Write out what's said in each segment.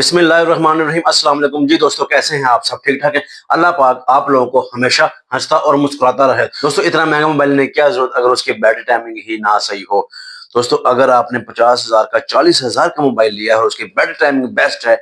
बिस्मिल्लाहिर्रहमानिर्रहीम। अस्सलाम वालेकुम जी दोस्तों, कैसे हैं आप? सब ठीक ठाक है? अल्लाह पाक आप लोगों को हमेशा हंसता और मुस्कुराता रहे। दोस्तों, इतना महंगा मोबाइल लेने की क्या जरूरत अगर उसकी बैटरी टाइमिंग ही ना सही हो। दोस्तों, अगर आपने 50,000 का 40,000 का मोबाइल लिया है और उसकी बैटरी टाइमिंग बेस्ट है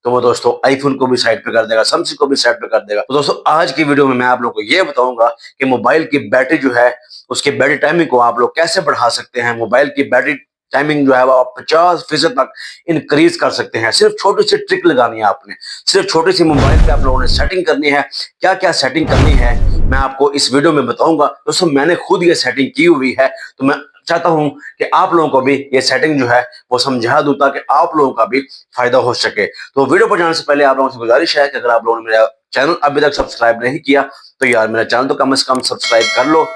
तो वो दोस्तों आईफोन को भी साइड पे कर देगा, सैमसंग को भी साइड पे कर देगा। तो दोस्तों, आज की वीडियो में मैं आप लोगों को ये बताऊंगा कि मोबाइल की बैटरी जो है उसकी बैटरी टाइमिंग को आप लोग कैसे बढ़ा सकते हैं। मोबाइल की बैटरी टाइमिंग जो है वो आप 50% तक इंक्रीज कर सकते हैं। सिर्फ छोटी सी ट्रिक लगानी है आपने, सिर्फ छोटी सी मोबाइल पे आप लोगों ने सेटिंग करनी है। क्या क्या सेटिंग करनी है मैं आपको इस वीडियो में बताऊंगा। दोस्तों, मैंने खुद ये सेटिंग की हुई है तो मैं चाहता हूं कि आप लोगों को भी ये सेटिंग जो है वो समझा दूं ताकि आप लोगों का भी फायदा हो सके। तो वीडियो पर जाने से पहले आप लोगों से गुजारिश है कि अगर आप लोगों ने मेरा चैनल अभी तक सब्सक्राइब नहीं किया तो यार मेरा चैनल तो कम से कम सब्सक्राइब कर लो।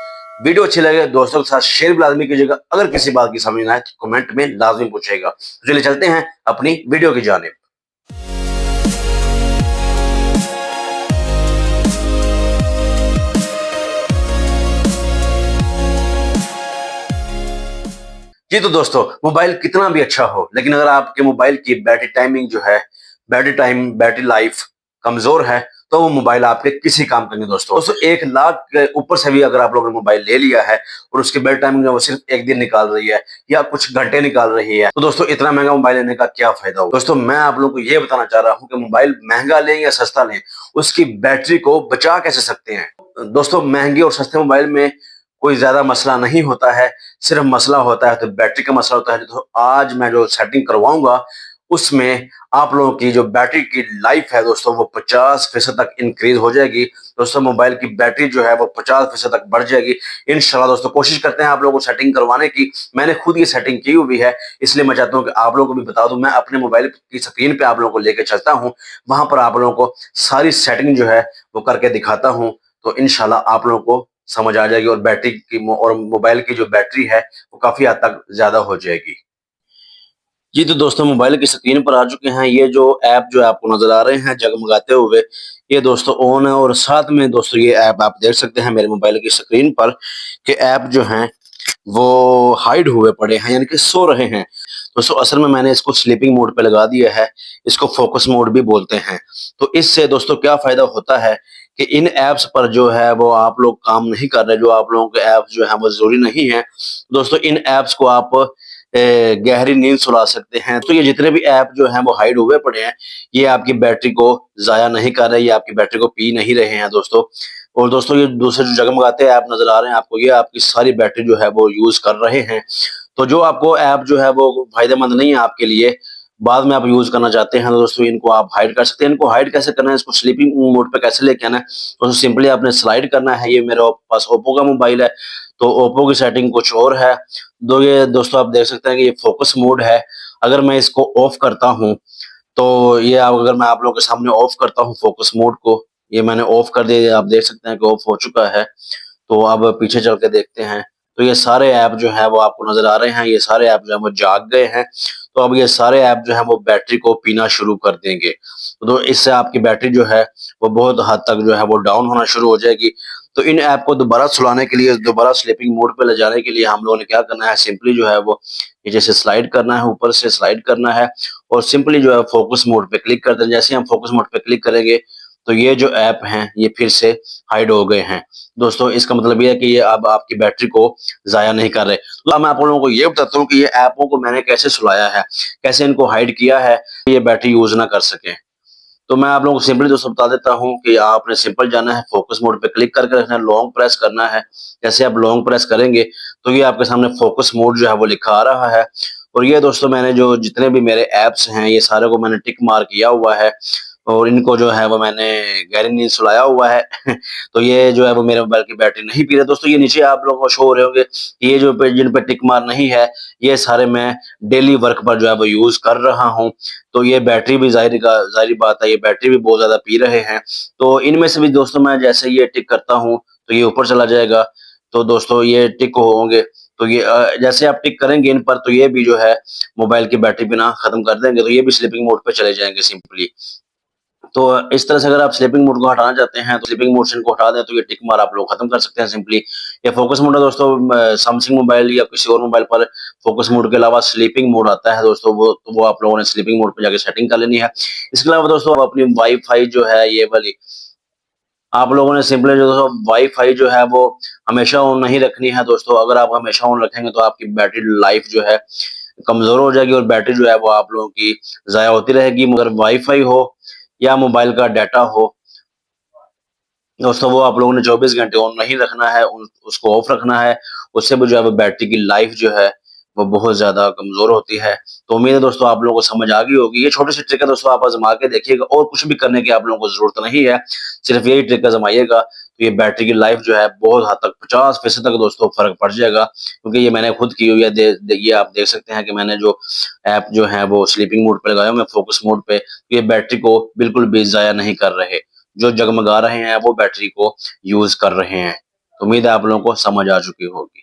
वीडियो अच्छी लगे दोस्तों के साथ शेयर भी लाजमी कीजिएगा। अगर किसी बात की समझ ना आए तो कमेंट में लाजमी पूछेगा। तो चलिए चलते हैं अपनी वीडियो की जानिब। जी तो दोस्तों, मोबाइल कितना भी अच्छा हो लेकिन अगर आपके मोबाइल की बैटरी टाइमिंग जो है, बैटरी लाइफ कमजोर है तो वो मोबाइल आपके किसी काम का नहीं। दोस्तों 1 लाख के ऊपर से भी अगर आप लोगों ने मोबाइल ले लिया है और उसकी बैटरी टाइमिंग जो है वो सिर्फ एक दिन निकाल रही है या कुछ घंटे निकाल रही है तो दोस्तों इतना महंगा मोबाइल लेने का क्या फायदा हो। दोस्तों, मैं आप लोगों को ये बताना चाह रहा हूँ कि मोबाइल महंगा लें या सस्ता लें, उसकी बैटरी को बचा कैसे सकते हैं। दोस्तों, महंगे और सस्ते मोबाइल में कोई ज्यादा मसला नहीं होता है, सिर्फ मसला होता है तो बैटरी का मसला होता है। तो आज मैं जो सेटिंग करवाऊंगा उसमें आप लोगों की जो बैटरी की लाइफ है दोस्तों वो 50% तक इंक्रीज हो जाएगी। दोस्तों, मोबाइल की बैटरी जो है वो 50% तक बढ़ जाएगी इंशाल्लाह। दोस्तों, कोशिश करते हैं आप लोगों को सेटिंग करवाने की। मैंने खुद ये सेटिंग की हुई है इसलिए मैं चाहता हूँ कि आप लोगों को भी बता दूं। मैं अपने मोबाइल की स्क्रीन पे आप लोगों को लेकर चलता हूँ, वहां पर आप लोगों को सारी सेटिंग जो है वो करके दिखाता हूँ। तो इंशाल्लाह आप लोगों को समझ आ जाएगी और बैटरी की और मोबाइल की जो बैटरी है वो काफी हद तक ज्यादा हो जाएगी। जी तो दोस्तों, मोबाइल की स्क्रीन पर आ चुके हैं। ये जो ऐप जो है आपको नजर आ रहे हैं जगमगाते हुए, ये दोस्तों ऑन है और साथ में दोस्तों ये ऐप आप देख सकते हैं मेरे मोबाइल की स्क्रीन पर कि ऐप जो हैं वो हाइड हुए पड़े हैं, यानी कि सो रहे हैं। दोस्तों, असल में मैंने इसको स्लीपिंग मोड पे लगा दिया है, इसको फोकस मोड भी बोलते हैं। तो इससे दोस्तों क्या फायदा होता है कि इन ऐप्स पर जो है वो आप लोग काम नहीं कर रहे, जो आप लोगों के ऐप्स जो है वो जरूरी नहीं है। दोस्तों, इन ऐप्स को आप गहरी नींद सुला सकते हैं। तो ये जितने भी ऐप जो हैं वो हाइड हुए पड़े हैं, ये आपकी बैटरी को जाया नहीं कर रहे, ये आपकी बैटरी को पी नहीं रहे हैं दोस्तों। और दोस्तों, ये दूसरे जो जगमगाते ऐप नजर आ रहे हैं आपको, ये आपकी सारी बैटरी जो है वो यूज कर रहे हैं। तो जो आपको ऐप जो है वो फायदेमंद नहीं है आपके लिए, बाद में आप यूज करना चाहते हैं तो दोस्तों इनको आप हाइड कर सकते हैं। इनको हाइड कैसे करना है, इसको स्लीपिंग मोड पे कैसे लेके आना है, तो सिंपली आपने स्लाइड करना है। ये मेरे पास ओप्पो का मोबाइल है तो ओप्पो की सेटिंग कुछ और है। ये दोस्तों आप देख सकते हैं कि ये फोकस मोड है। अगर मैं इसको ऑफ करता हूं तो ये अगर मैं आप लोगों के सामने ऑफ करता हूं फोकस मोड को, ये मैंने ऑफ कर दिया, आप देख सकते हैं कि ऑफ हो चुका है। तो अब पीछे चल के देखते हैं तो ये सारे ऐप जो है वो आपको नजर आ रहे हैं, ये सारे ऐप जो है वो जाग गए हैं। तो अब ये सारे ऐप जो है वो बैटरी को पीना शुरू कर देंगे। तो इससे आपकी बैटरी जो है वो बहुत हद तक जो है वो डाउन होना शुरू हो जाएगी। तो इन ऐप को दोबारा सुलाने के लिए, दोबारा स्लीपिंग मोड पे ले जाने के लिए हम लोगों ने क्या करना है, सिंपली जो है वो ये जैसे स्लाइड करना है, ऊपर से स्लाइड करना है और सिंपली जो है फोकस मोड पे क्लिक कर दें। जैसे हम फोकस मोड पे क्लिक करेंगे तो ये जो ऐप हैं ये फिर से हाइड हो गए हैं। दोस्तों, इसका मतलब ये है कि ये अब आपकी बैटरी को जाया नहीं कर रहे। तो अब मैं आप लोगों को ये बताता हूँ कि ये ऐपों को मैंने कैसे सुलाया है, कैसे इनको हाइड किया है, ये बैटरी यूज ना कर सके। तो मैं आप लोगों को सिंपली दोस्तों बता देता हूँ कि आपने सिंपल जाना है, फोकस मोड पे क्लिक करके रखना है, लॉन्ग प्रेस करना है। जैसे आप लॉन्ग प्रेस करेंगे तो ये आपके सामने फोकस मोड जो है वो लिखा आ रहा है। और ये दोस्तों मैंने जो जितने भी मेरे ऐप्स हैं ये सारे को मैंने टिक मार किया हुआ है और इनको जो है वो मैंने गहरी नींद सुलाया हुआ है। तो ये जो है वो मेरे मोबाइल की बैटरी नहीं पी रहे। दोस्तों, ये नीचे आप लोगों को शो हो रहे होंगे, ये जो जिन पे टिक मार नहीं है ये सारे मैं डेली वर्क पर जो है वो यूज कर रहा हूँ। तो ये बैटरी भी जाहिर बात है, ये बैटरी भी बहुत ज्यादा पी रहे हैं। तो इनमें से भी दोस्तों मैं जैसे ये टिक करता हूँ तो ये ऊपर चला जाएगा। तो दोस्तों ये टिक होंगे तो ये जैसे आप टिक करेंगे इन पर तो ये भी जो है मोबाइल की बैटरी बिना खत्म कर देंगे, तो ये भी स्लीपिंग मोड पे चले जाएंगे सिंपली। तो इस तरह से अगर आप स्लीपिंग मोड को हटाना चाहते हैं तो स्लीपिंग मोशन को हटा दें तो ये टिक मार आप लोग खत्म कर सकते हैं सिंपली। ये फोकस मोड है दोस्तों, सैमसंग मोबाइल या किसी और मोबाइल पर फोकस मोड के अलावा स्लीपिंग मोड आता है दोस्तों, वो आप लोगों ने स्लीपिंग मोड पे जाके सेटिंग कर लेनी है। इसके अलावा दोस्तों आप अपनी वाईफाई जो है ये वाली, आप लोगों ने सिंपली जो दोस्तों वाईफाई जो है वो हमेशा ऑन नहीं रखनी है दोस्तों। अगर आप हमेशा ऑन रखेंगे तो आपकी बैटरी लाइफ जो है कमजोर हो जाएगी और बैटरी जो है वो आप लोगों की ज़ाया होती रहेगी। मगर वाईफाई हो या मोबाइल का डाटा हो दोस्तों, वो आप लोगों ने 24 घंटे ऑन नहीं रखना है, उसको ऑफ रखना है। उससे भी जो है वो बैटरी की लाइफ जो है वो बहुत ज़्यादा कमज़ोर होती है। तो उम्मीद है दोस्तों आप लोगों को समझ आ गई होगी। ये छोटी-सी ट्रिक है दोस्तों, आप आज़मा के देखिएगा और कुछ भी करने की आप लोगों को ज़रूरत नहीं है। सिर्फ़ यही ट्रिक आज़माइएगा तो ये बैटरी की लाइफ जो है बहुत हद तक 50% तक दोस्तों फ़र्क पड़ जाएगा। क्योंकि ये मैंने खुद की हुई है। ये आप देख सकते हैं कि मैंने जो ऐप जो है वो स्लीपिंग मोड पे लगाया हुआ है, मैं फ़ोकस मोड पे, ये बैटरी को बिल्कुल भी ज़ाया नहीं कर रहे। जो जगमगा रहे हैं वो बैटरी को यूज़ कर रहे हैं। तो उम्मीद है आप लोगों को समझ आ चुकी होगी।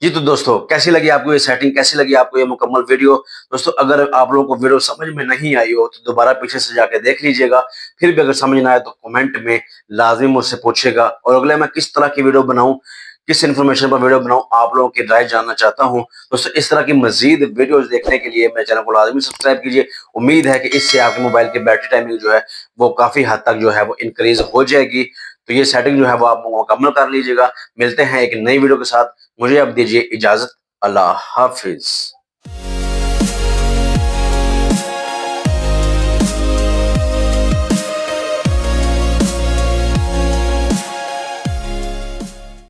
जी तो दोस्तों, कैसी लगी आपको ये सेटिंग, कैसी लगी आपको ये मुकम्मल वीडियो? दोस्तों अगर आप लोगों को वीडियो समझ में नहीं आई हो तो दोबारा पीछे से जाके देख लीजिएगा। फिर भी अगर समझ ना आए तो कमेंट में लाज़िम मुझसे पूछिएगा और अगले मैं किस तरह की वीडियो बनाऊँ, किस इन्फॉर्मेशन पर वीडियो बनाऊँ, आप लोगों की राय जानना चाहता हूँ। दोस्तों इस तरह की मज़ीद वीडियोज़ देखने के लिए मेरे चैनल को लाज़मी सब्सक्राइब कीजिए। उम्मीद है कि इससे आपके मोबाइल की बैटरी टाइमिंग जो है वो काफ़ी हद तक जो है वो इंक्रीज़ हो जाएगी। तो ये सेटिंग जो है वो आप मुकम्मल कर लीजिएगा। मिलते हैं एक नई वीडियो के साथ। मुझे अब दीजिए इजाज़त। अल्लाह हाफ़िज़।